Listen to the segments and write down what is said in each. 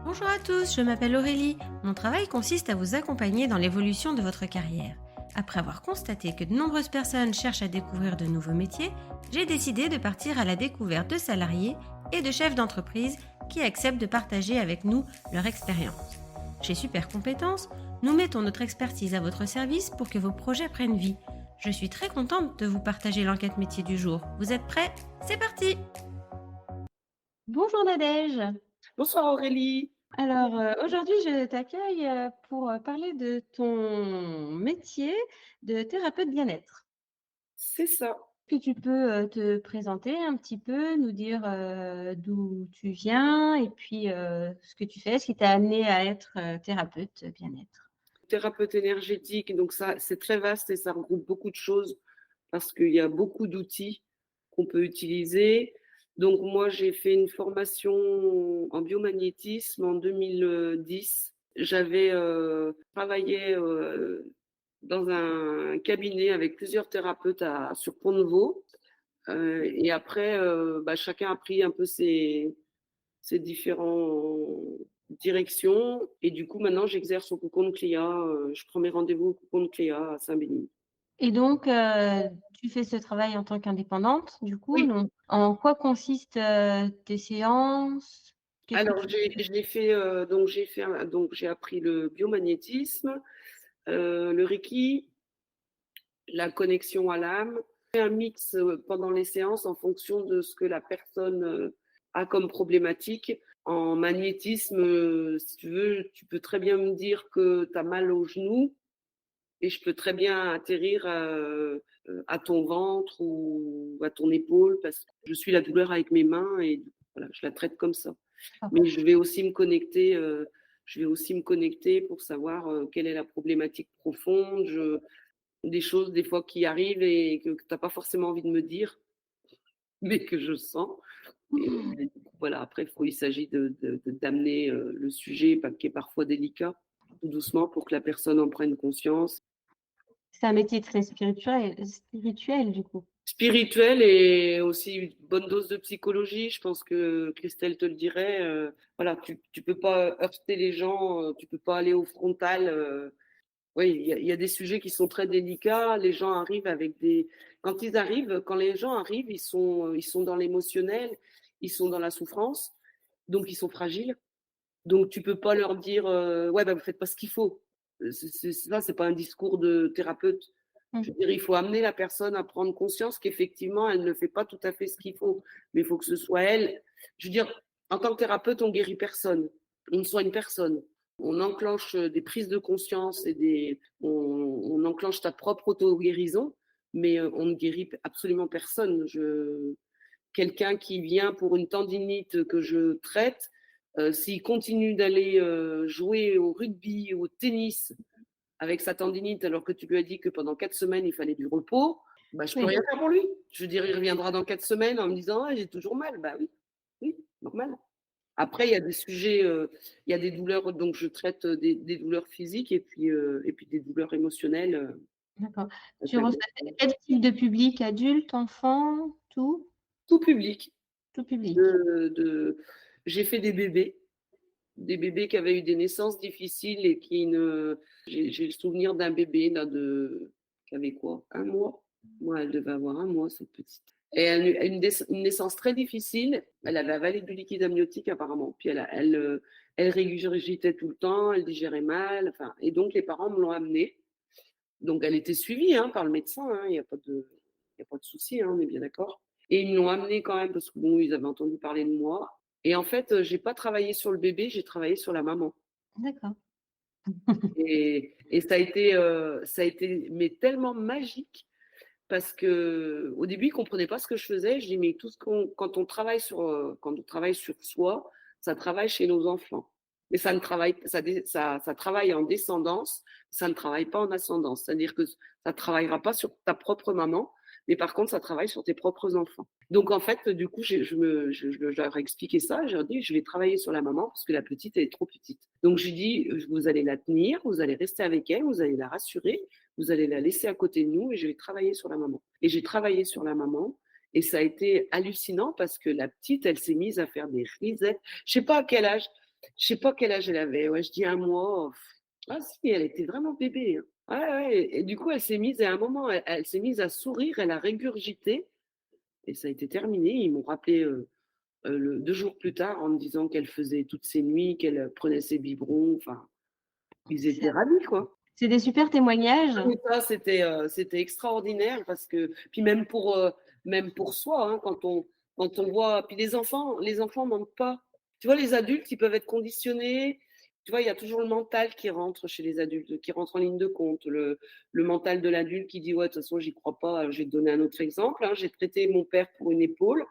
Bonjour à tous, je m'appelle Aurélie. Mon travail consiste à vous accompagner dans l'évolution de votre carrière. Après avoir constaté que de nombreuses personnes cherchent à découvrir de nouveaux métiers, j'ai décidé de partir à la découverte de salariés et de chefs d'entreprise qui acceptent de partager avec nous leur expérience. Chez Super Compétences, nous mettons notre expertise à votre service pour que vos projets prennent vie. Je suis très contente de vous partager l'enquête métier du jour. Vous êtes prêts? C'est parti! Bonjour Nadège. Bonsoir Aurélie. Alors, aujourd'hui, je t'accueille, pour, parler de ton métier de thérapeute bien-être. C'est ça. Que tu peux, te présenter un petit peu, nous dire, d'où tu viens et puis, ce que tu fais, ce qui t'a amené à être, thérapeute bien-être? Thérapeute énergétique, donc ça, c'est très vaste et ça regroupe beaucoup de choses parce qu'il y a beaucoup d'outils qu'on peut utiliser. Donc moi, j'ai fait une formation en biomagnétisme en 2010. J'avais travaillé dans un cabinet avec plusieurs thérapeutes sur Pont-Nouveau. Et après, chacun a pris un peu ses différentes directions. Et du coup, maintenant, j'exerce au Cocon de Cléa. Je prends mes rendez-vous au Cocon de Cléa à Saint-Bénigne. Et donc, tu fais ce travail en tant qu'indépendante, du coup, Oui. donc en quoi consistent, tes séances? Qu'est-ce que Alors, tu j'ai fait, donc j'ai appris le biomagnétisme, le Reiki, la connexion à l'âme. J'ai un mix pendant les séances en fonction de ce que la personne a comme problématique. En magnétisme, si tu veux, tu peux très bien me dire que tu as mal au genou et je peux très bien atterrir à ton ventre ou à ton épaule parce que je suis la douleur avec mes mains et voilà, je la traite comme ça. Mais je vais aussi me connecter pour savoir quelle est la problématique profonde, des choses des fois qui arrivent et que tu n'as pas forcément envie de me dire, mais que je sens. Et du coup, voilà, après, il s'agit d'amener le sujet qui est parfois délicat, tout doucement pour que la personne en prenne conscience. C'est un métier très spirituel, du coup? Spirituel et aussi une bonne dose de psychologie. Je pense que Christelle te le dirait. Voilà, tu peux pas heurter les gens, tu peux pas aller au frontal. Oui, il y a des sujets qui sont très délicats. Les gens arrivent quand les gens arrivent, ils sont dans l'émotionnel, ils sont dans la souffrance, donc ils sont fragiles. Donc tu peux pas leur dire, ouais, bah, vous faites pas ce qu'il faut. Ça, c'est pas un discours de thérapeute. Je Mmh. veux dire, il faut amener la personne à prendre conscience qu'effectivement, elle ne fait pas tout à fait ce qu'il faut. Mais il faut que ce soit elle. Je veux dire, en tant que thérapeute, on guérit personne. On ne soigne personne. On enclenche des prises de conscience on enclenche ta propre auto-guérison, mais on ne guérit absolument personne. Quelqu'un qui vient pour une tendinite que je traite, s'il continue d'aller jouer au rugby ou au tennis avec sa tendinite alors que tu lui as dit que pendant 4 semaines il fallait du repos, bah, je peux Oui. rien faire pour lui. Je veux dire, il reviendra dans 4 semaines en me disant ah, j'ai toujours mal. Bah oui, oui, normal. Après, il y a des sujets, il y a des douleurs, donc je traite des douleurs physiques et puis des douleurs émotionnelles. D'accord. Tu reçois quel type de public? Adulte, enfant, tout? Tout public. Tout public. De, de, j'ai fait des bébés qui avaient eu des naissances difficiles et j'ai le souvenir d'un bébé là qui avait quoi, 1 mois. Moi, elle devait avoir 1 mois cette petite. Et elle a eu une naissance très difficile. Elle avait avalé du liquide amniotique apparemment. Puis elle régurgitait tout le temps, elle digérait mal. Enfin, et donc les parents me l'ont amenée. Donc elle était suivie par le médecin. Il n'y a pas il y a pas de souci, on est bien d'accord. Et ils me l'ont amenée quand même parce que bon, ils avaient entendu parler de moi. Et en fait, j'ai pas travaillé sur le bébé, j'ai travaillé sur la maman. D'accord. Et ça a été mais tellement magique parce que au début, ils comprenaient pas ce que je faisais. Je dis mais quand on travaille sur soi, ça travaille chez nos enfants. Mais ça ne travaille ça travaille en descendance, ça ne travaille pas en ascendance. C'est-à-dire que ça travaillera pas sur ta propre maman, mais par contre, ça travaille sur tes propres enfants. Donc en fait, du coup, je leur ai expliqué ça. J'ai dit, je vais travailler sur la maman parce que la petite elle est trop petite. Donc j'ai dit, vous allez la tenir, vous allez rester avec elle, vous allez la rassurer, vous allez la laisser à côté de nous et je vais travailler sur la maman. Et j'ai travaillé sur la maman et ça a été hallucinant parce que la petite, elle s'est mise à faire des risettes. Je sais pas à quel âge. Je sais pas quel âge elle avait, ouais, je dis 1 mois. Ah si, elle était vraiment bébé, hein. Ouais, ouais et du coup, elle s'est mise à un moment, elle s'est mise à sourire, elle a régurgité et ça a été terminé. Ils m'ont rappelé, le 2 jours plus tard en me disant qu'elle faisait toutes ses nuits, qu'elle, prenait ses biberons, enfin, ils étaient ravis, quoi. C'est des super témoignages. Et ça, c'était extraordinaire parce que puis même pour soi, hein, quand on voit puis les enfants mentent pas. Tu vois, les adultes, ils peuvent être conditionnés. Tu vois, il y a toujours le mental qui rentre chez les adultes, qui rentre en ligne de compte. Le mental de l'adulte qui dit: «Ouais, de toute façon, j'y crois pas». Je vais te donner un autre exemple, hein. J'ai traité mon père pour une épaule.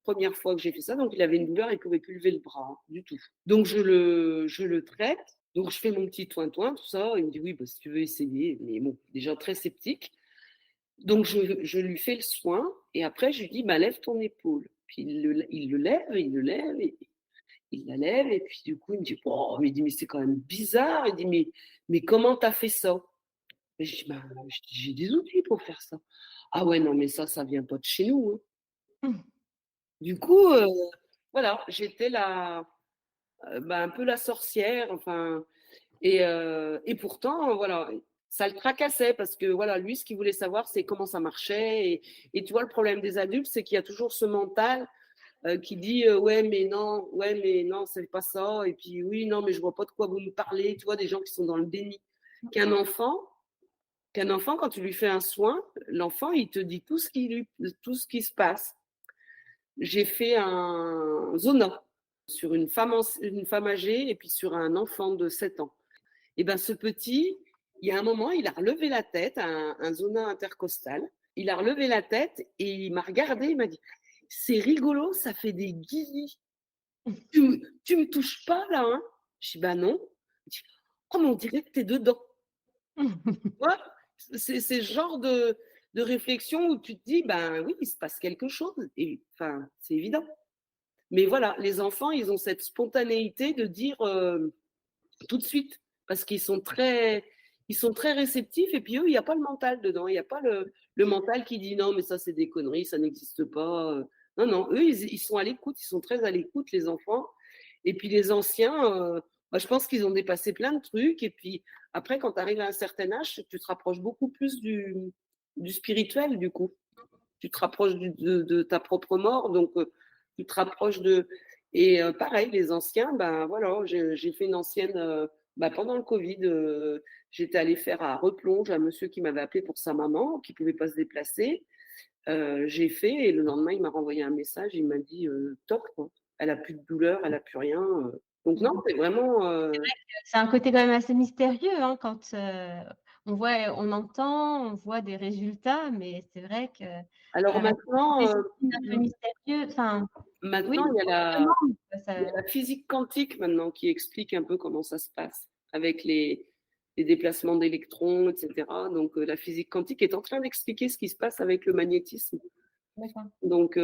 Première fois que j'ai fait ça, donc il avait une douleur, il pouvait plus lever le bras, hein, du tout. Donc je le traite, donc je fais mon petit toin-toin, tout ça. Il me dit: «Oui, bah, si tu veux essayer», mais bon, déjà très sceptique. Donc je lui fais le soin et après je lui dis: «Bah, lève ton épaule». Puis il le lève et il la lève et puis du coup il me dit: «Oh», il dit: «Mais c'est quand même bizarre». Il dit: Mais comment tu as fait ça?» Et je dis: «Bah, j'ai des outils pour faire ça». «Ah ouais, non, mais ça vient pas de chez nous, hein». Mmh. Du coup, voilà, j'étais la, bah, un peu la sorcière, enfin et pourtant, voilà, ça le tracassait parce que, voilà, lui, ce qu'il voulait savoir, c'est comment ça marchait et tu vois, le problème des adultes, c'est qu'il y a toujours ce mental, qui dit, ouais, mais non, c'est pas ça» et puis: «Oui, non, mais je vois pas de quoi vous me parlez». Tu vois, des gens qui sont dans le déni. Qu'un enfant qu'un enfant, quand tu lui fais un soin, l'enfant, il te dit tout ce qui se passe. J'ai fait un zona sur une femme âgée et puis sur un enfant de 7 ans. Et ben ce petit, il y a un moment, il a relevé la tête, un zona intercostal. Il a relevé la tête et il m'a regardé, il m'a dit: «C'est rigolo, ça fait des guillis. Tu me touches pas là, hein?» Je dis: «Bah non». Il dit: «Oh mais on dirait que tu es dedans». Tu vois? C'est ce genre de réflexion où tu te dis: «Ben oui, il se passe quelque chose» et enfin, c'est évident. Mais voilà, les enfants, ils ont cette spontanéité de dire, tout de suite, parce ils sont très réceptifs et puis eux, il y a pas le mental dedans. Il y a pas le mental qui dit: «Non, mais ça, c'est des conneries, ça n'existe pas», non, non, eux, ils sont à l'écoute, ils sont très à l'écoute, les enfants et puis les anciens, bah, je pense qu'ils ont dépassé plein de trucs et puis après, quand tu arrives à un certain âge, tu te rapproches beaucoup plus du spirituel, du coup. Tu te rapproches de ta propre mort, donc tu te rapproches de et pareil, les anciens, ben, voilà, j'ai fait une ancienne, bah, pendant le covid, j'étais allée faire à Replonge, un monsieur qui m'avait appelé pour sa maman, qui pouvait pas se déplacer. J'ai fait et le lendemain, il m'a renvoyé un message, il m'a dit, «Top, quoi. Elle a plus de douleur, elle a plus rien», donc non, c'est vraiment, C'est un côté quand même assez mystérieux, hein, quand, on entend, on voit des résultats, mais c'est vrai que alors ça reste maintenant, des signes un peu mystérieux. Enfin, oui, maintenant il y a on se demande, quoi, il y ça a la physique quantique maintenant qui explique un peu comment ça se passe avec les déplacements d'électrons, et cetera. Donc, la physique quantique est en train d'expliquer ce qui se passe avec le magnétisme. d'accord. Donc,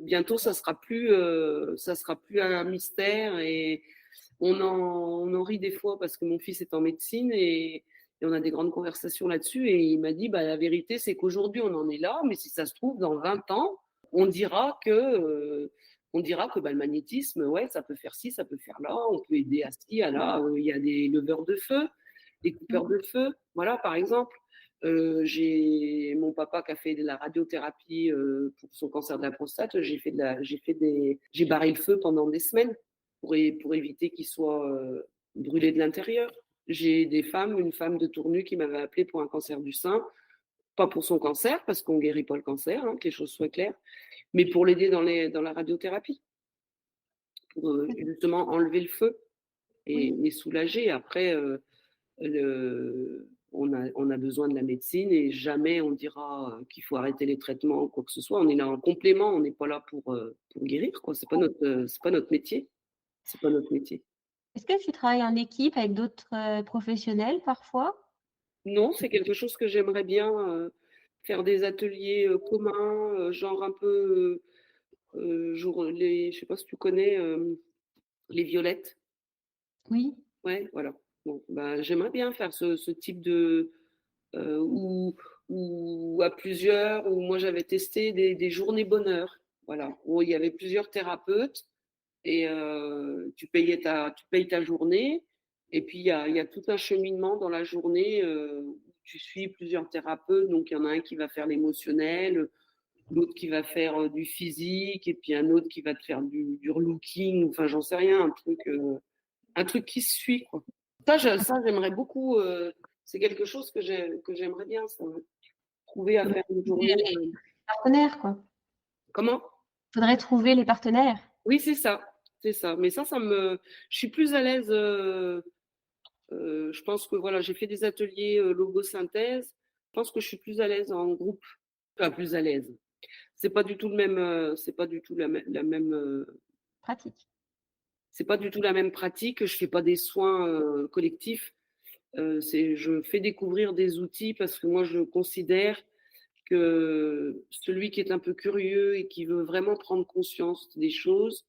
bientôt, ça sera plus un mystère et on en rit des fois parce que mon fils est en médecine et on a des grandes conversations là-dessus et il m'a dit, bah, la vérité, c'est qu'aujourd'hui, on en est là, mais si ça se trouve, dans 20 ans, on dira que, bah, le magnétisme, ouais, ça peut faire ci, ça peut faire là, on peut aider à ci, à là. Il y a des leveurs de feu, des coupeurs Mmh. de feu, voilà, par exemple. J'ai mon papa qui a fait de la radiothérapie pour son cancer de la prostate. J'ai barré le feu pendant des semaines pour éviter qu'il soit brûlé de l'intérieur. J'ai une femme de Tournu qui m'avait appelé pour un cancer du sein, pas pour son cancer parce qu'on guérit pas le cancer, hein, que les choses soient claires, mais pour l'aider dans la radiothérapie, pour justement enlever le feu Oui. et soulager. Après, on a besoin de la médecine et jamais on dira qu'il faut arrêter les traitements ou quoi que ce soit. On est là en complément, on n'est pas là pour guérir, quoi. C'est pas notre métier. C'est pas notre métier. Est-ce que tu travailles en équipe avec d'autres, professionnels parfois? Non, c'est quelque chose que j'aimerais bien faire des ateliers communs, genre un peu je sais pas si tu connais les violettes. Oui. Ouais, voilà. Bon, bah, j'aimerais bien faire ce type de heu, ou ou à plusieurs, où moi j'avais testé des journées bonheur, voilà, où il y avait plusieurs thérapeutes et tu payes ta journée et puis il y a tout un cheminement dans la journée, où tu suis plusieurs thérapeutes. Donc il y en a un qui va faire l'émotionnel, l'autre qui va faire, du physique et puis un autre qui va te faire du relooking, enfin j'en sais rien, un truc qui se suit, quoi. Ça j'aimerais beaucoup, c'est quelque chose que j'aimerais bien ça, ouais. Trouver à Faudrait faire une trouver journée, les partenaires, quoi. comment? Faudrait trouver les partenaires. Oui, c'est ça. Mais je suis plus à l'aise, je pense que voilà, j'ai fait des ateliers, logosynthèse. Je pense que je suis plus à l'aise en groupe, enfin plus à l'aise. C'est pas du tout le même, c'est pas du tout la même, Pratique. c'est pas du tout la même pratique. Je fais pas des soins, collectifs. Je fais découvrir des outils parce que moi je considère que celui qui est un peu curieux et qui veut vraiment prendre conscience des choses,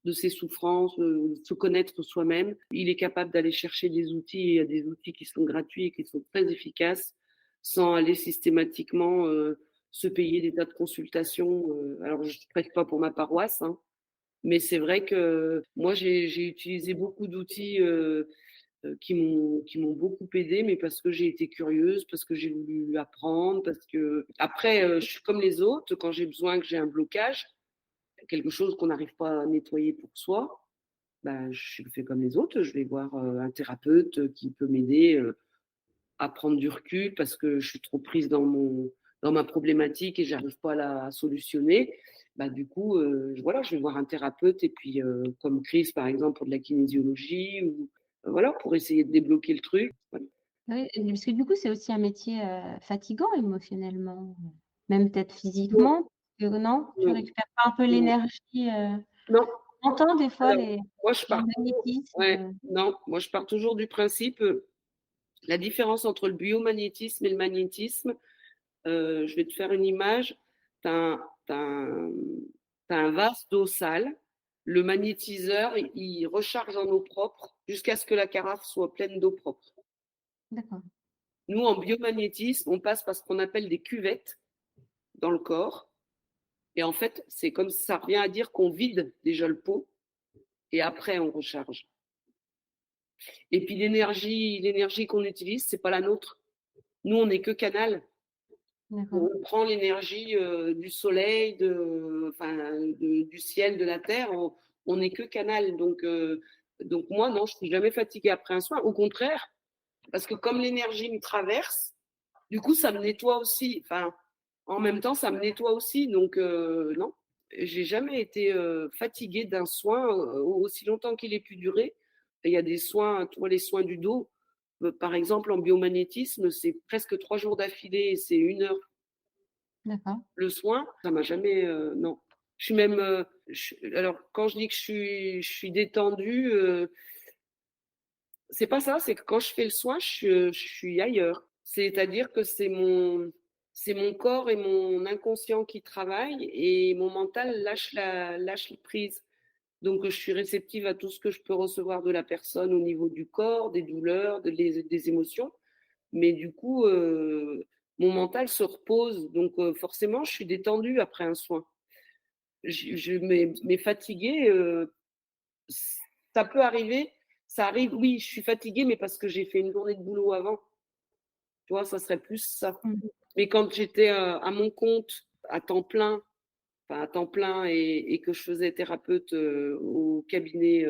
de ses souffrances, se connaître soi-même, il est capable d'aller chercher des outils. Et il y a des outils qui sont gratuits et qui sont très efficaces sans aller systématiquement, se payer des tas de consultations. Alors je ne prêche pas pour ma paroisse, hein, mais c'est vrai que moi j'ai utilisé beaucoup d'outils, qui m'ont beaucoup aidée, mais parce que j'ai été curieuse, parce que j'ai voulu apprendre, parce que après, je suis comme les autres, quand que j'ai un blocage, quelque chose qu'on n'arrive pas à nettoyer pour soi, bah, je fais comme les autres, je vais voir, un thérapeute, qui peut m'aider, à prendre du recul parce que je suis trop prise dans ma problématique et j'arrive pas à la solutionner. Bah, du coup, voilà, je vais voir un thérapeute et puis, comme Chris, par exemple, pour de la kinésiologie ou voilà, pour essayer de débloquer le truc. Voilà. Oui, et parce que du coup, c'est aussi un métier, fatigant émotionnellement, même peut-être Non, physiquement, non? Tu non, récupères pas un peu non, l'énergie, non. on entend des fois Alors, moi, je les pars toujours, magnétismes, ouais, non, moi, je pars toujours du principe, la différence entre le biomagnétisme et le magnétisme. Je vais te faire une image. Tu as, un vase d'eau sale. Le magnétiseur, il recharge en eau propre jusqu'à ce que la carafe soit pleine d'eau propre. d'accord, Nous, en biomagnétisme, on passe par ce qu'on appelle des cuvettes dans le corps. Et en fait, c'est comme ça revient à dire qu'on vide déjà le pot et après on recharge. Et puis l'énergie qu'on utilise, c'est pas la nôtre. Nous, on n'est que canal. d'accord. On prend l'énergie, du soleil, du ciel, de la terre. On n'est que canal. Donc moi, non, je ne suis jamais fatiguée après un soin. Au contraire, parce que comme l'énergie me traverse, du coup, ça me nettoie aussi. Enfin, en même temps, ça me nettoie aussi. Donc non, j'ai jamais été, fatiguée d'un soin, aussi longtemps qu'il ait pu durer. Il y a des soins, tu vois, les soins du dos, par exemple, en biomagnétisme, c'est presque 3 jours d'affilée et c'est 1 heure D'accord. le soin. Ça m'a jamais, non. Je suis même, alors quand je dis que je suis détendue, c'est pas ça, c'est que quand je fais le soin, je suis ailleurs. C'est-à-dire que c'est mon corps et mon inconscient qui travaillent et mon mental lâche prise. Donc je suis réceptive à tout ce que je peux recevoir de la personne au niveau du corps, des douleurs, des émotions. Mais du coup, mon mental se repose. Donc forcément, je suis détendue après un soin. Mais fatiguée, ça peut arriver. Ça arrive, oui, je suis fatiguée, mais parce que j'ai fait une journée de boulot avant. Tu vois, ça serait plus ça. Mmh. Mais quand j'étais, à mon compte, à temps plein, enfin à temps plein et que je faisais thérapeute, au cabinet,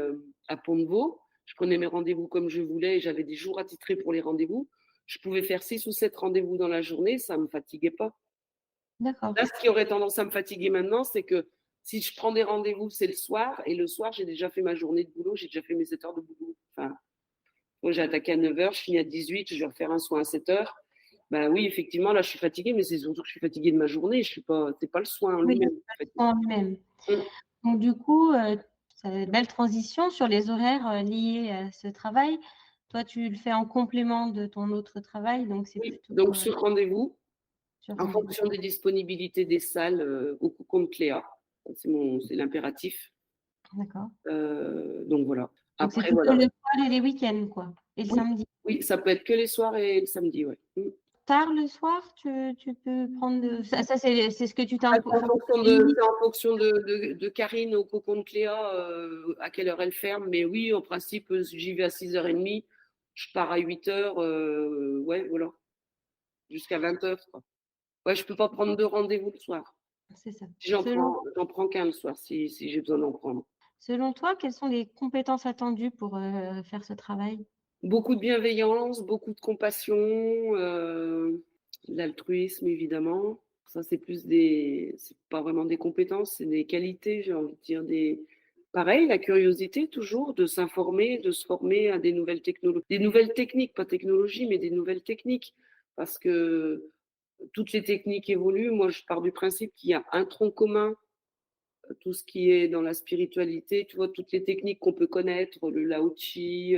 à Pont-de-Vaux, je prenais mes rendez-vous comme je voulais et j'avais des jours attitrés pour les rendez-vous. Je pouvais faire 6 ou 7 rendez-vous dans la journée, ça me fatiguait pas. D'accord. Là, ce qui aurait tendance à me fatiguer maintenant, c'est que si je prends des rendez-vous, c'est le soir et le soir, j'ai déjà fait ma journée de boulot, j'ai déjà fait mes 7 heures de boulot. Enfin, moi, j'ai attaqué à 9 heures, je finis à 18, je vais refaire un soin à 7 heures. Ben oui, effectivement, là, je suis fatiguée, mais c'est surtout que je suis fatiguée de ma journée. Je suis pas, c'est pas le soin en Oui, lui-même, pas en le fait. soin en lui-même. Mmh. Donc du coup, c'est une belle transition sur les horaires, liés à ce travail. Toi, tu le fais en complément de ton autre travail, donc c'est Oui, plutôt, donc sur rendez-vous, sur en rendez-vous. fonction des disponibilités des salles, au compte Cléa. C'est l'impératif. D'accord. Donc voilà. Donc c'est Après, plutôt voilà. le soir et les week-ends, quoi, et le Oui, samedi? oui, ça peut être que les soirs et le samedi, ouais. Mmh. tard le soir, tu peux prendre ça c'est ce que tu t'es Ah, enfin, c'est en fonction de Karine au cocon de Cléa, à quelle heure elle ferme. Mais oui, en principe, j'y vais à 6h30, je pars à 8h, ouais, voilà, jusqu'à 20h, quoi. Ouais, je peux pas prendre de rendez-vous le soir. c'est ça. Selon J'en prends qu'un le soir si j'ai besoin d'en prendre. selon toi, quelles sont les compétences attendues pour, faire ce travail? Beaucoup de bienveillance, beaucoup de compassion, l'altruisme évidemment. Ça, c'est pas vraiment des compétences, c'est des qualités, j'ai envie de dire pareil, la curiosité toujours de s'informer, de se former à des nouvelles techniques, pas technologies, mais des nouvelles techniques. Parce que toutes les techniques évoluent. Moi, je pars du principe qu'il y a un tronc commun, tout ce qui est dans la spiritualité, tu vois, toutes les techniques qu'on peut connaître, le Lao Chi,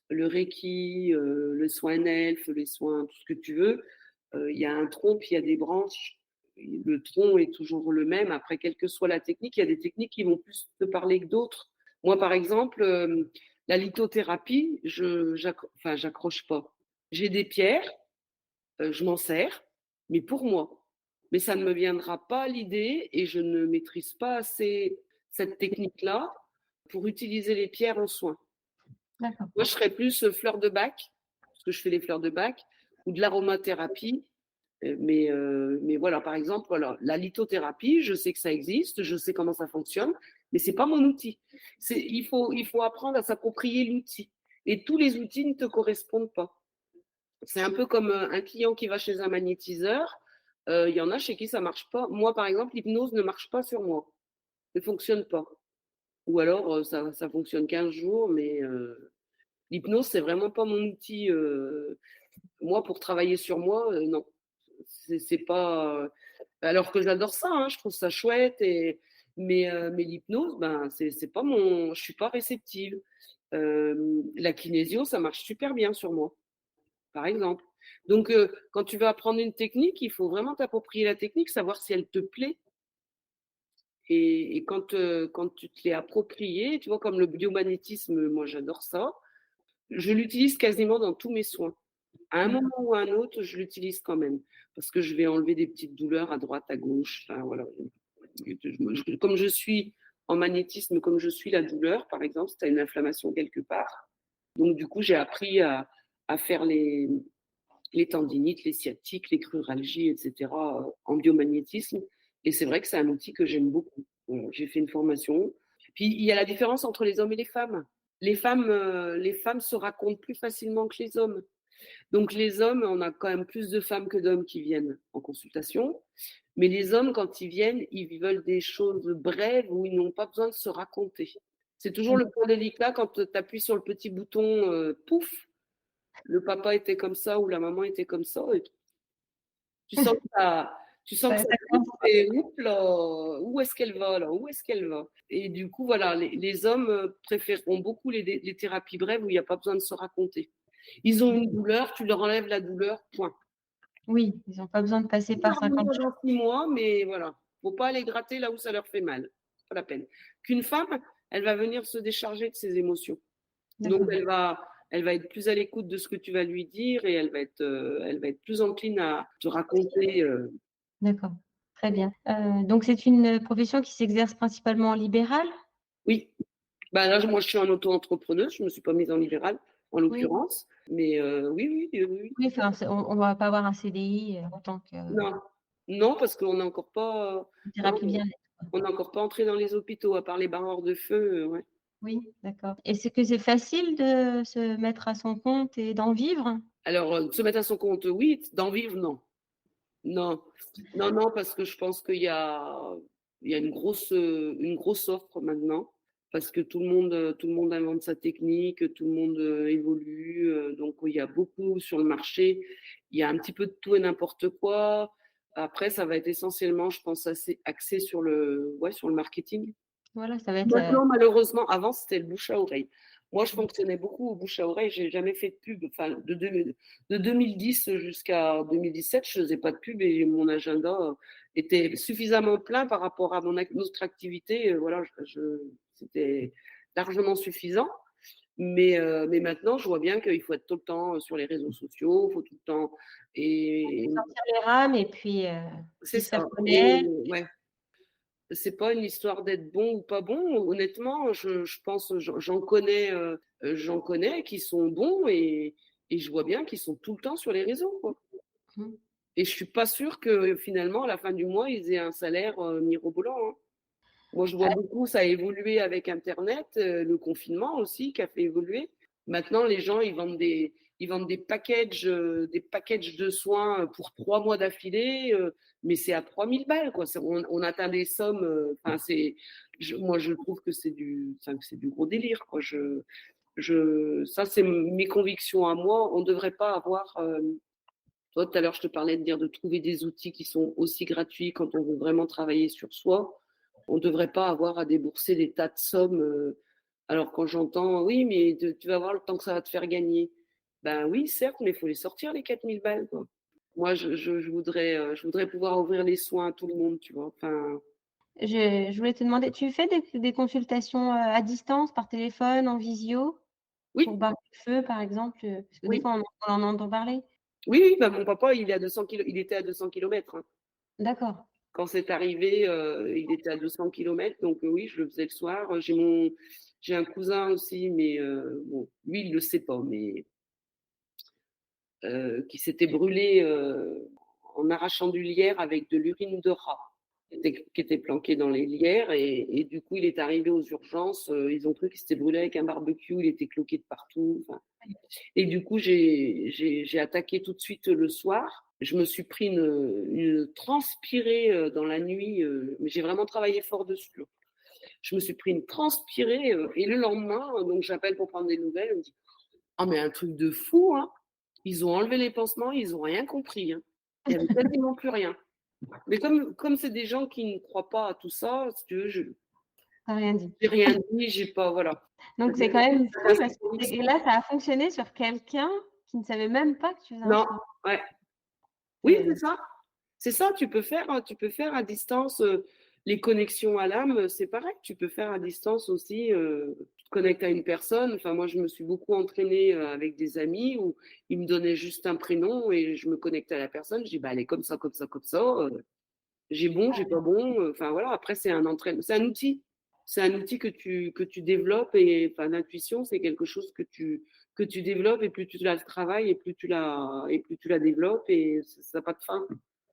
le Reiki, le soin elfe, les soins, tout ce que tu veux. Il y a un tronc, puis il y a des branches. Le tronc est toujours le même. Après, quelle que soit la technique, il y a des techniques qui vont plus te parler que d'autres. Moi, par exemple, la lithothérapie, j'accroche pas. J'ai des pierres, je m'en sers, mais pour moi. Mais ça ne me viendra pas à l'idée et je ne maîtrise pas assez cette technique-là pour utiliser les pierres en soins. D'accord. Moi, je serais plus fleur de bac, parce que je fais les fleurs de bac, ou de l'aromathérapie. Mais voilà, par exemple, voilà, la lithothérapie, je sais que ça existe, je sais comment ça fonctionne, mais c'est pas mon outil. Il faut apprendre à s'approprier l'outil. Et tous les outils ne te correspondent pas. C'est un peu comme un client qui va chez un magnétiseur. Il y en a chez qui ça marche pas. Moi, par exemple, l'hypnose ne marche pas sur moi, ne fonctionne pas. Ou alors, ça fonctionne 15 jours, mais l'hypnose, c'est vraiment pas mon outil. Moi, pour travailler sur moi, non. C'est pas. Alors que j'adore ça, hein, je trouve ça chouette. Mais l'hypnose, ben, c'est pas mon. Je suis pas réceptive. La kinésio, ça marche super bien sur moi, par exemple. Donc, quand tu vas apprendre une technique, il faut vraiment t'approprier la technique, savoir si elle te plaît. Et quand tu te l'es approprié, tu vois, comme le biomagnétisme, moi j'adore ça, je l'utilise quasiment dans tous mes soins. À un moment ou à un autre, je l'utilise quand même, parce que je vais enlever des petites douleurs à droite, à gauche. Enfin, voilà. Comme je suis en magnétisme, comme je suis la douleur, par exemple, si tu as une inflammation quelque part. Donc, du coup, j'ai appris à faire les tendinites, les sciatiques, les cruralgies, etc., en biomagnétisme. Et c'est vrai que c'est un outil que j'aime beaucoup. Voilà, j'ai fait une formation. Puis il y a la différence entre les hommes et les femmes. Les femmes se racontent plus facilement que les hommes. Donc les hommes, on a quand même plus de femmes que d'hommes qui viennent en consultation. Mais les hommes, quand ils viennent, ils veulent des choses brèves où ils n'ont pas besoin de se raconter. C'est toujours le point délicat quand tu appuies sur le petit bouton pouf, le papa était comme ça ou la maman était comme ça. Et tu sens que ça pousse et oups là, où est-ce qu'elle va là? Où est-ce qu'elle va? Et du coup, voilà, les hommes préféreront beaucoup les thérapies brèves où il n'y a pas besoin de se raconter. Ils ont une douleur, tu leur enlèves la douleur, point. Oui, ils n'ont pas besoin de passer par 50 Dans 6 mois, mais voilà, faut pas aller gratter là où ça leur fait mal. Pas la peine. Qu'une femme, elle va venir se décharger de ses émotions. Donc elle va être plus à l'écoute de ce que tu vas lui dire et elle va être plus encline à te raconter. D'accord, très bien. Donc c'est une profession qui s'exerce principalement en libéral? Oui, bah là moi je suis en auto-entrepreneuse, je me suis pas mise en libéral en Oui. l'occurrence, mais oui. Oui, enfin, on va pas avoir un CDI, en tant que Non, non parce qu'on n'est encore pas, thérapie bien-être. on n'est encore pas entré dans les hôpitaux à part les barreurs de feu, ouais. Oui, d'accord. Est-ce que c'est facile de se mettre à son compte et d'en vivre? Alors se mettre à son compte, oui, d'en vivre, non. Non, non, parce que je pense il y a une grosse offre maintenant, parce que tout le monde invente sa technique, tout le monde évolue, donc il y a beaucoup sur le marché. Il y a un petit peu de tout et n'importe quoi. Après, ça va être essentiellement, je pense, assez axé sur le marketing. Voilà, ça va être, Maintenant, malheureusement, avant, c'était le bouche à oreille. Moi, je fonctionnais beaucoup au bouche à oreille. J'ai jamais fait de pub. Enfin, de 2010 jusqu'à 2017, je faisais pas de pub et mon agenda était suffisamment plein par rapport à notre activité. Voilà, c'était largement suffisant. Mais maintenant, je vois bien qu'il faut être tout le temps sur les réseaux sociaux, il faut tout le temps. Et Sortir les rames et puis c'est se faire ça. Et connaître. ouais, c'est pas une histoire d'être bon ou pas bon. Honnêtement, je pense, j'en connais qui sont bons et je vois bien qu'ils sont tout le temps sur les réseaux, quoi. Mmh. Et je suis pas sûre que finalement, à la fin du mois, ils aient un salaire mirobolant, hein. Moi, je vois beaucoup, ça a évolué avec Internet, le confinement aussi qui a fait évoluer. Maintenant, les gens, ils vendent des packages de soins pour 3 mois d'affilée, mais c'est à 3000 balles, quoi. On atteint des sommes, enfin, moi, je trouve que c'est du gros délire, quoi. Ça, c'est mes convictions à moi. On ne devrait pas avoir, toi, tout à l'heure, je te parlais de dire de trouver des outils qui sont aussi gratuits quand on veut vraiment travailler sur soi. On ne devrait pas avoir à débourser des tas de sommes. Alors quand j'entends, oui, mais tu vas voir le temps que ça va te faire gagner. Ben oui, certes, mais il faut les sortir, les 4000 balles, quoi. Moi, je voudrais pouvoir ouvrir les soins à tout le monde, tu vois. Enfin, Je voulais te demander, tu fais des consultations à distance, par téléphone, en visio, pour oui, barrer le feu, par exemple, parce que des oui, fois on en entend parler. oui, oui, ben mon papa, il était à 200 kilomètres, hein. D'accord. Quand c'est arrivé, il était à 200 kilomètres, donc oui, je le faisais le soir. J'ai un cousin aussi, mais bon, lui, il le sait pas, mais qui s'était brûlé en arrachant du lierre avec de l'urine de rat qui était planquée dans les lierres et du coup, il est arrivé aux urgences. Ils ont cru qu'il s'était brûlé avec un barbecue, il était cloqué de partout. Enfin, et du coup, j'ai attaqué tout de suite le soir. Je me suis pris une transpirée dans la nuit, mais j'ai vraiment travaillé fort dessus. Je me suis pris une transpirée et le lendemain, donc j'appelle pour prendre des nouvelles. On me dit, ah mais un truc de fou, hein. Ils ont enlevé les pansements, ils n'ont rien compris, hein. Il n'y avait quasiment plus rien. Mais comme c'est des gens qui ne croient pas à tout ça, si tu veux, je T'as rien dit. n'ai rien dit, j'ai pas, voilà. Donc c'est quand même fou parce que et là, ça a fonctionné sur quelqu'un qui ne savait même pas que tu faisais un Non, soin. ouais. Oui, C'est c'est ça. C'est ça, tu peux faire à distance les connexions à l'âme, c'est pareil. Tu peux faire à distance aussi, tu te connectes à une personne. Enfin, moi, je me suis beaucoup entraînée avec des amis où ils me donnaient juste un prénom et je me connectais à la personne. Je dis, bah, elle est comme ça, comme ça, comme ça. J'ai bon, j'ai pas bon. Enfin, voilà. Après, c'est un entraînement, c'est un outil. C'est un outil que tu développes et enfin, l'intuition, c'est quelque chose que tu développes et plus tu la travailles et plus tu la développes et ça n'a pas de fin.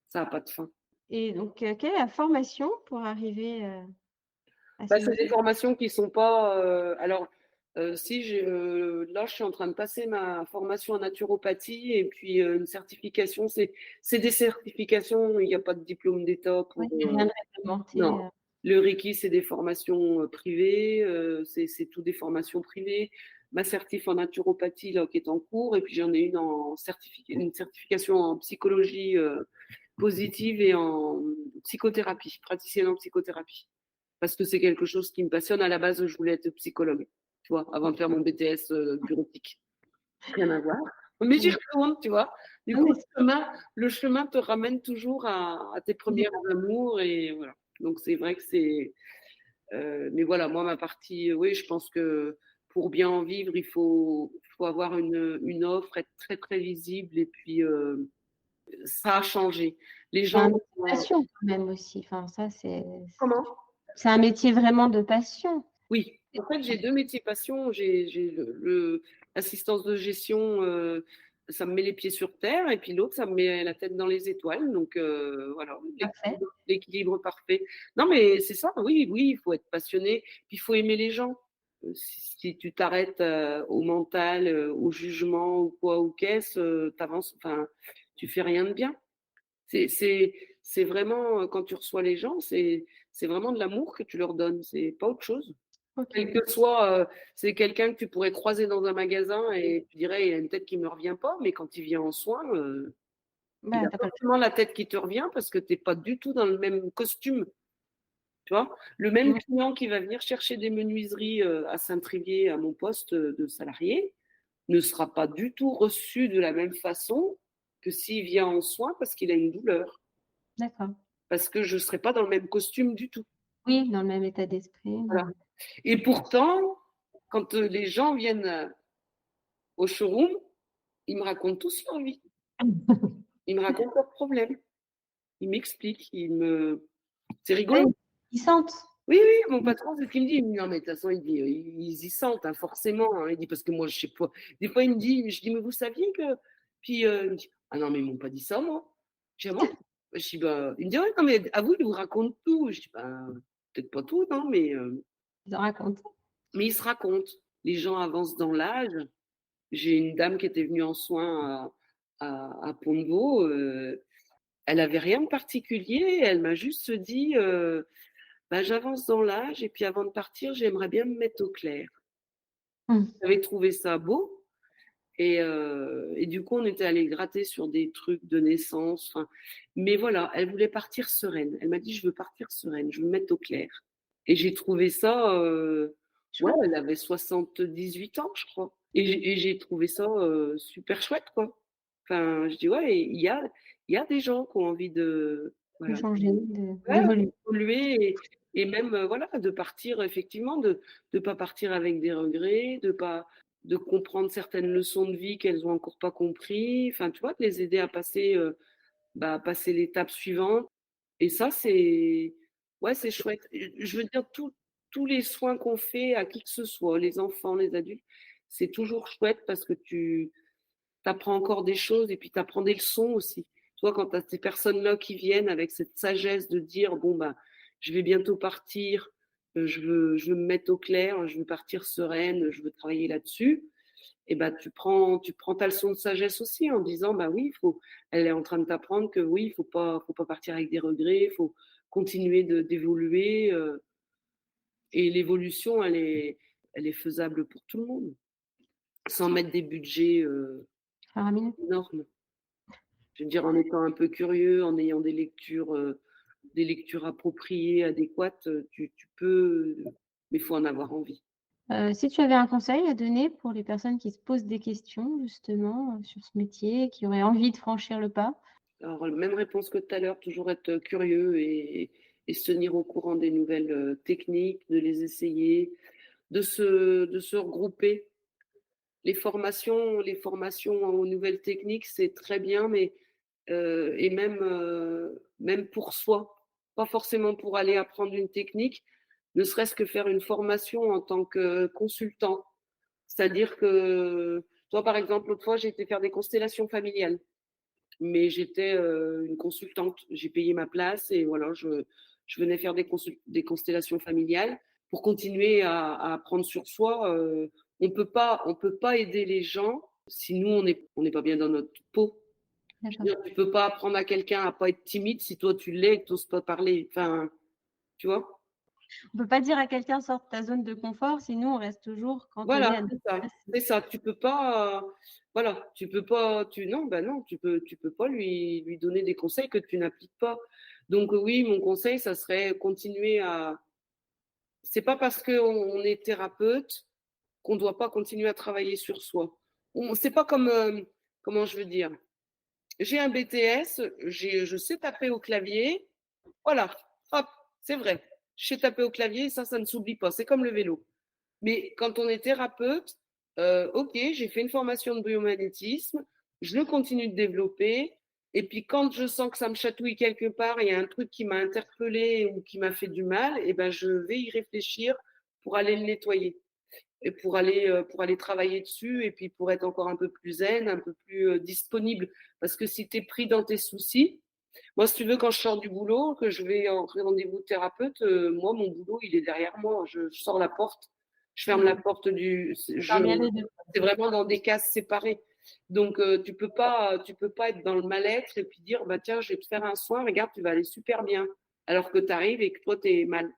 Ça n'a pas de fin. Et donc quelle est la formation pour arriver à Bah, ce c'est des niveau? formations qui sont pas. Alors, si là, je suis en train de passer ma formation en naturopathie et puis une certification. C'est des certifications. Il n'y a pas de diplôme d'État Oui, pour. il y a rien de réglementé. Non. Le Reiki, c'est des formations privées. C'est tout des formations privées. Ma certif en naturopathie là qui est en cours et puis j'en ai une certification en psychologie positive et en psychothérapie, praticienne en psychothérapie. Parce que c'est quelque chose qui me passionne. À la base, je voulais être psychologue, tu vois, avant de faire mon BTS bureautique. Rien à voir. Mais j'y retourne, tu vois. Du Non, coup, mais le chemin te ramène toujours à tes premiers amours et voilà. Donc c'est vrai que c'est. Mais voilà, moi ma partie, oui, je pense que pour bien en vivre, faut avoir une offre, être très très visible et puis ça a changé. Les c'est un gens. métier de passion quand même aussi. Enfin, ça, Comment? c'est un métier vraiment de passion. Oui, en fait, j'ai deux métiers passion. J'ai l'assistance de gestion, ça me met les pieds sur terre, et puis l'autre, ça me met la tête dans les étoiles. Donc voilà, Parfait. l'équilibre parfait. Non, mais c'est ça, oui, oui, il faut être passionné, puis il faut aimer les gens. Si tu t'arrêtes au mental, au jugement ou quoi ou qu'est-ce, t'avances, enfin, tu fais rien de bien. C'est vraiment, quand tu reçois les gens, c'est vraiment de l'amour que tu leur donnes, c'est pas autre chose. Ok. Quel que soit, c'est quelqu'un que tu pourrais croiser dans un magasin et tu dirais, il a une tête qui me revient pas, mais quand il vient en soins, il Bah, a t'as pas le forcément la tête qui te revient parce que t'es pas du tout dans le même costume, tu vois. Le même choix. client qui va venir chercher des menuiseries à Saint-Trivier à mon poste de salarié ne sera pas du tout reçu de la même façon que s'il vient en soins parce qu'il a une douleur, D'accord. parce que je serai pas dans le même costume du tout. Oui, dans le même état d'esprit. Voilà. Et pourtant, quand les gens viennent au showroom, ils me racontent tous leur vie. Ils me racontent leurs problèmes. Ils m'expliquent. C'est Ouais, rigolo. ils sentent. Oui, oui, mon patron, c'est ce qu'il me dit. Il me dit, non, mais de toute façon, il dit, ils y sentent, hein, forcément, hein. Il dit, parce que moi, je sais pas. Des fois, il me dit, je dis, mais vous saviez que. Puis, il me dit, ah non, mais ils m'ont pas dit ça, moi. Je dis, ah bon? Je dis, bah, il me dit, ouais, non, mais à vous, ils vous racontent tout. Je dis, bah, peut-être pas tout, non, Ils en racontent. mais ils se racontent. Les gens avancent dans l'âge. J'ai une dame qui était venue en soins à Pont-de-Vaux. Elle avait rien de particulier. Elle m'a juste dit, bah, j'avance dans l'âge et puis avant de partir, j'aimerais bien me mettre au clair. Mmh. J'avais trouvé ça beau et du coup, on était allé gratter sur des trucs de naissance. Mais voilà, elle voulait partir sereine. Elle m'a dit, je veux partir sereine, je veux me mettre au clair. Et j'ai trouvé ça, ouais, Chouette. elle avait 78 ans, je crois. Et j'ai trouvé ça super chouette, quoi. Enfin, je dis, ouais, il y a des gens qui ont envie de, De voilà, changer, ouais, d'évoluer. d'évoluer et même, voilà, de partir effectivement, de pas partir avec des regrets, de comprendre certaines leçons de vie qu'elles ont encore pas compris. Enfin, tu vois, de les aider à passer, bah, à passer l'étape suivante. Et ça, c'est ouais, c'est chouette. Je veux dire, tous les soins qu'on fait à qui que ce soit, les enfants, les adultes, c'est toujours chouette parce que tu apprends encore des choses et puis tu apprends des leçons aussi. Tu vois, quand tu as ces personnes-là qui viennent avec cette sagesse de dire, bon, bah, je vais bientôt partir, je veux me mettre au clair, je veux partir sereine, je veux travailler là-dessus. Et bah, tu prends ta leçon de sagesse aussi en disant, bah oui, elle est en train de t'apprendre que oui, faut pas partir avec des regrets, il faut continuer d'évoluer. Et l'évolution, elle est faisable pour tout le monde, sans mettre des budgets Faramineux. énormes. Je veux dire, en étant un peu curieux, en ayant des lectures appropriées, adéquates, tu peux, mais il faut en avoir envie. Si tu avais un conseil à donner pour les personnes qui se posent des questions justement, sur ce métier, qui auraient envie de franchir le pas? Alors, même réponse que tout à l'heure, toujours être curieux et se tenir au courant des nouvelles techniques, de les essayer, de se regrouper. Les formations aux nouvelles techniques, c'est très bien, mais et même, même pour soi, pas forcément pour aller apprendre une technique, ne serait-ce que faire une formation en tant que consultant. C'est-à-dire que, toi, par exemple, l'autre fois, j'ai été faire des constellations familiales, mais j'étais une consultante. J'ai payé ma place et voilà, je venais faire des constellations familiales pour continuer à apprendre sur soi. On peut pas aider les gens si nous, on n'est pas bien dans notre peau. Je veux D'accord. dire, tu peux pas apprendre à quelqu'un à pas être timide si toi tu l'es et que tu n'oses pas parler. Enfin, tu vois? On peut pas dire à quelqu'un: «Sors de ta zone de confort», sinon on reste toujours cantonné Voilà, à notre c'est ça. place. C'est ça. Tu peux pas, voilà, tu peux pas, non, bah non, tu peux pas lui donner des conseils que tu n'appliques pas. Donc oui, mon conseil, ça serait continuer à. C'est pas parce qu'on est thérapeute qu'on doit pas continuer à travailler sur soi. C'est pas comme, comment je veux dire? J'ai un BTS, je sais taper au clavier. Voilà, hop, c'est vrai. Je sais taper au clavier, ça ne s'oublie pas. C'est comme le vélo. Mais quand on est thérapeute, ok, j'ai fait une formation de biomagnétisme, je le continue de développer. Et puis quand je sens que ça me chatouille quelque part, il y a un truc qui m'a interpellé ou qui m'a fait du mal, et ben je vais y réfléchir pour aller le nettoyer et pour aller travailler dessus et puis pour être encore un peu plus zen, un peu plus disponible. Parce que si tu es pris dans tes soucis, moi, si tu veux, quand je sors du boulot, que je vais en rendez-vous thérapeute, moi, mon boulot, il est derrière moi. Je sors la porte, je ferme la Mmh. porte Faire bien les 2. c'est vraiment dans des cases séparées. Donc, tu peux pas être dans le mal-être et puis dire, bah, tiens, je vais te faire un soin, regarde, tu vas aller super bien. Alors que tu arrives et que toi, tu es mal.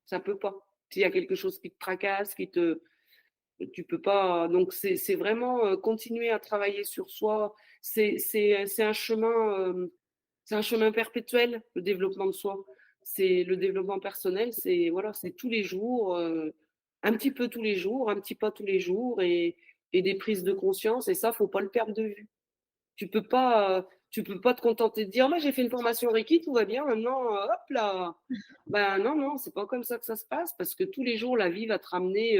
Ça peut pas. S'il y a quelque chose qui te tracasse, tu peux pas. Donc, c'est vraiment continuer à travailler sur soi. C'est un chemin perpétuel, le développement de soi. C'est le développement personnel, c'est voilà, c'est tous les jours, un petit peu tous les jours, un petit pas tous les jours et des prises de conscience. Et ça, faut pas le perdre de vue. Tu peux pas, Tu peux pas te contenter de dire: «Moi, j'ai fait une formation Reiki, tout va bien, maintenant, hop là». Ben non, non, c'est pas comme ça que ça se passe parce que tous les jours, la vie va te ramener,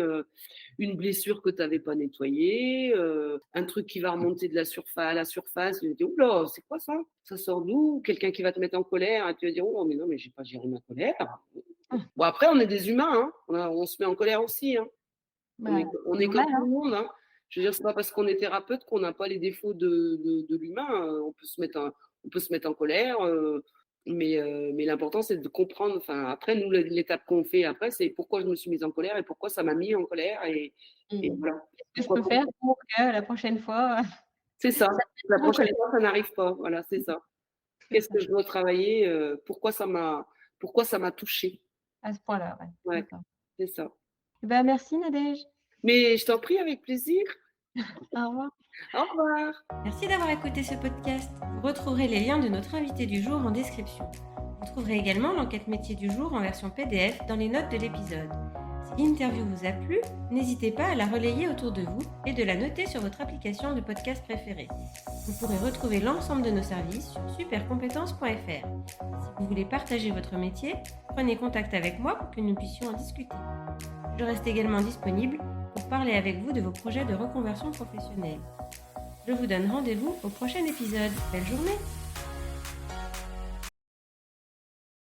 une blessure que tu avais pas nettoyée, un truc qui va remonter de la à la surface, tu vas dire: «Ouh là, c'est quoi ça? Ça sort d'où?» Quelqu'un qui va te mettre en colère et tu vas dire: «Oh mais non, mais j'ai pas géré ma colère». Bon après, on est des humains, hein, on se met en colère aussi, hein. On Bah, est on c'est est comme normal, tout hein. le monde, hein. Je veux dire, c'est pas parce qu'on est thérapeute qu'on n'a pas les défauts de l'humain, on peut se mettre en colère, mais l'important, c'est de comprendre, enfin, après nous, l'étape qu'on fait après, c'est pourquoi je me suis mise en colère et pourquoi ça m'a mis en colère et Et voilà. qu'est-ce que je peux faire pour que la prochaine fois, C'est ça, ça la ne prochaine fois, ça n'arrive pas, voilà, c'est ça. c'est Qu'est-ce ça, que je dois travailler, pourquoi ça m'a touchée? à ce point-là, ouais, Ouais, d'accord. c'est ça. Eh ben, merci Nadège. Mais je t'en prie, avec plaisir. Au revoir. Au revoir. Merci d'avoir écouté ce podcast. Vous retrouverez les liens de notre invité du jour en description. Vous trouverez également l'enquête métier du jour en version PDF dans les notes de l'épisode. Si l'interview vous a plu, n'hésitez pas à la relayer autour de vous et de la noter sur votre application de podcast préférée. Vous pourrez retrouver l'ensemble de nos services sur supercompétences.fr. Si vous voulez partager votre métier, prenez contact avec moi pour que nous puissions en discuter. Je reste également disponible pour parler avec vous de vos projets de reconversion professionnelle. Je vous donne rendez-vous au prochain épisode. Belle journée!